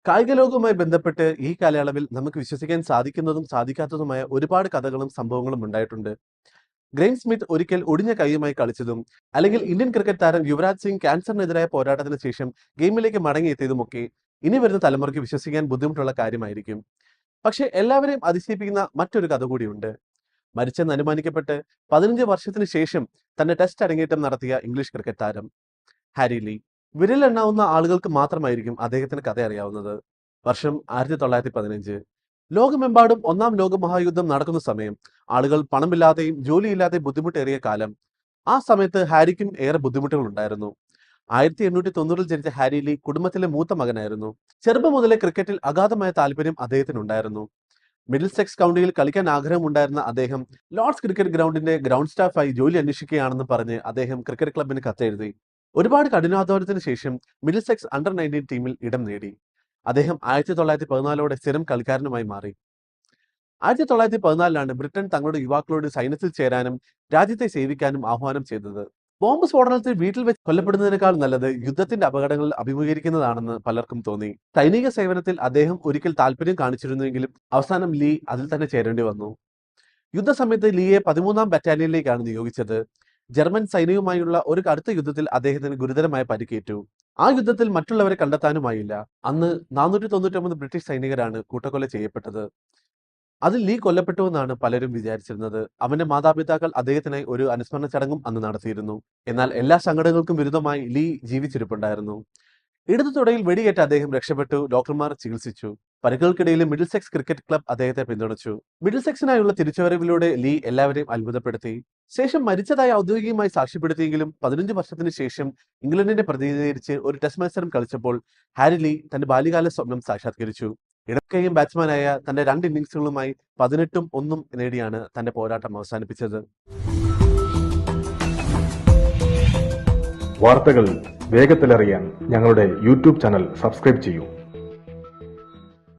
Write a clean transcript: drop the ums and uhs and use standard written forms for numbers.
കായിക ലോകവുമായി ബന്ധപ്പെട്ട് ഈ കാലയളവിൽ നമുക്ക് വിശ്വസിക്കാൻ സാധിക്കുന്നതും സാധിക്കാത്തതുമായ ഒരുപാട് കഥകളും സംഭവങ്ങളും ഉണ്ടായിട്ടുണ്ട്. ഗ്രെയിം സ്മിത്ത് ഒരിക്കൽ ഒടിഞ്ഞ കൈയുമായി കളിച്ചതും, അല്ലെങ്കിൽ ഇന്ത്യൻ ക്രിക്കറ്റ് താരം യുവരാജ് സിംഗ് ക്യാൻസറിനെതിരായ പോരാട്ടത്തിന് ശേഷം ഗെയിമിലേക്ക് മടങ്ങിയെത്തിയതുമൊക്കെ ഇനി വരുന്ന തലമുറയ്ക്ക് വിശ്വസിക്കാൻ ബുദ്ധിമുട്ടുള്ള കാര്യമായിരിക്കും. പക്ഷേ എല്ലാവരെയും അതിശയിപ്പിക്കുന്ന മറ്റൊരു കഥ കൂടിയുണ്ട്. മരിച്ചെന്ന് അനുമാനിക്കപ്പെട്ട് 15 വർഷത്തിന് ശേഷം തന്റെ ടെസ്റ്റ് അരങ്ങേറ്റം നടത്തിയ ഇംഗ്ലീഷ് ക്രിക്കറ്റ് താരം ഹാരി ലീ. വിരലെണ്ണാവുന്ന ആളുകൾക്ക് മാത്രമായിരിക്കും അദ്ദേഹത്തിന് കഥ അറിയാവുന്നത്. വർഷം 1915. ലോകമെമ്പാടും ഒന്നാം ലോക മഹായുദ്ധം നടക്കുന്ന സമയം. ആളുകൾ പണമില്ലാതെയും ജോലിയില്ലാതെയും ബുദ്ധിമുട്ടേറിയ കാലം. ആ സമയത്ത് ഹാരിക്കും ഏറെ ബുദ്ധിമുട്ടുകൾ ഉണ്ടായിരുന്നു. 1890 ജനിച്ച ഹാരി ലീ കുടുംബത്തിലെ മൂത്ത മകനായിരുന്നു. ചെറുപ്പം മുതലേ ക്രിക്കറ്റിൽ അഗാധമായ താല്പര്യം അദ്ദേഹത്തിനുണ്ടായിരുന്നു. മിഡിൽ സെക്സ് കൗണ്ടിയിൽ കളിക്കാൻ ആഗ്രഹമുണ്ടായിരുന്ന അദ്ദേഹം ലോർഡ്സ് ക്രിക്കറ്റ് ഗ്രൗണ്ടിന്റെ ഗ്രൗണ്ട് സ്റ്റാഫായി ജോലി അന്വേഷിക്കുകയാണെന്ന് പറഞ്ഞ് അദ്ദേഹം ക്രിക്കറ്റ് ക്ലബിന് കത്തെഴുതി. ഒരുപാട് കഠിനാധ്വാനത്തിന് ശേഷം മിഡിൽ സെക്സ് അണ്ടർ 19 ടീമിൽ ഇടം നേടി. അദ്ദേഹം 1914 സ്ഥിരം കളിക്കാരനുമായി മാറി. 1914 ബ്രിട്ടൻ തങ്ങളുടെ യുവാക്കളോട് സൈന്യത്തിൽ ചേരാനും രാജ്യത്തെ സേവിക്കാനും ആഹ്വാനം ചെയ്തത്. ബോംബ് സ്ഫോടനത്തിൽ വീട്ടിൽ വെച്ച് കൊല്ലപ്പെടുന്നതിനേക്കാൾ നല്ലത് യുദ്ധത്തിന്റെ അപകടങ്ങൾ അഭിമുഖീകരിക്കുന്നതാണെന്ന് പലർക്കും തോന്നി. സൈനിക സേവനത്തിൽ അദ്ദേഹം ഒരിക്കൽ താല്പര്യം കാണിച്ചിരുന്നുവെങ്കിലും അവസാനം ലീ അതിൽ തന്നെ ചേരേണ്ടി വന്നു. യുദ്ധസമയത്ത് ലീയെ 13ാം ബറ്റാലിയനിലേക്കാണ് നിയോഗിച്ചത്. ജർമ്മൻ സൈന്യവുമായുള്ള ഒരു കടുത്ത യുദ്ധത്തിൽ അദ്ദേഹത്തിന് ഗുരുതരമായ പരിക്കേറ്റു. ആ യുദ്ധത്തിൽ മറ്റുള്ളവരെ കണ്ടെത്താനുമായില്ല. അന്ന് 499 ബ്രിട്ടീഷ് സൈനികരാണ് കൂട്ടക്കൊല ചെയ്യപ്പെട്ടത്. അതിൽ ലീ കൊല്ലപ്പെട്ടുവെന്നാണ് പലരും വിചാരിച്ചിരുന്നത്. അവന്റെ മാതാപിതാക്കൾ അദ്ദേഹത്തിനായി ഒരു അനുസ്മരണ ചടങ്ങും അന്ന് നടത്തിയിരുന്നു. എന്നാൽ എല്ലാ സങ്കടങ്ങൾക്കും വിരുദ്ധമായി ലീ ജീവിച്ചിരിപ്പുണ്ടായിരുന്നു. ഇടതു തുടയിൽ വെടിയേറ്റ് അദ്ദേഹം രക്ഷപ്പെട്ടു. ഡോക്ടർമാർ ചികിത്സിച്ചു. പരിക്കുകൾക്കിടയിലും മിഡിൽ സെക്സ് ക്രിക്കറ്റ് ക്ലബ് അദ്ദേഹത്തെ പിന്തുണച്ചു. മിഡിൽ സെക്സിനായുള്ള തിരിച്ചുവരവിലൂടെ ലീ എല്ലാവരെയും അത്ഭുതപ്പെടുത്തി. ശേഷം മരിച്ചതായി ഔദ്യോഗികമായി സാക്ഷ്യപ്പെടുത്തിയെങ്കിലും 15 വർഷത്തിന് ശേഷം ഇംഗ്ലണ്ടിനെ പ്രതിനിധീകരിച്ച് ഒരു ടെസ്റ്റ് മത്സരം കളിച്ചപ്പോൾ ഹാരി ലീ തന്റെ ബാല്യകാല സ്വപ്നം സാക്ഷാത്കരിച്ചു. ഇടക്കൈയും ബാറ്റ്സ്മാനായ തന്റെ 2 ഇന്നിംഗ്സുകളുമായി 18ഉം 1ഉം നേടിയാണ് തന്റെ പോരാട്ടം അവസാനിപ്പിച്ചത്. വാർത്തകൾ വേഗത്തിലറിയാൻ ഞങ്ങളുടെ യൂട്യൂബ് ചാനൽ സബ്സ്ക്രൈബ് ചെയ്യൂ.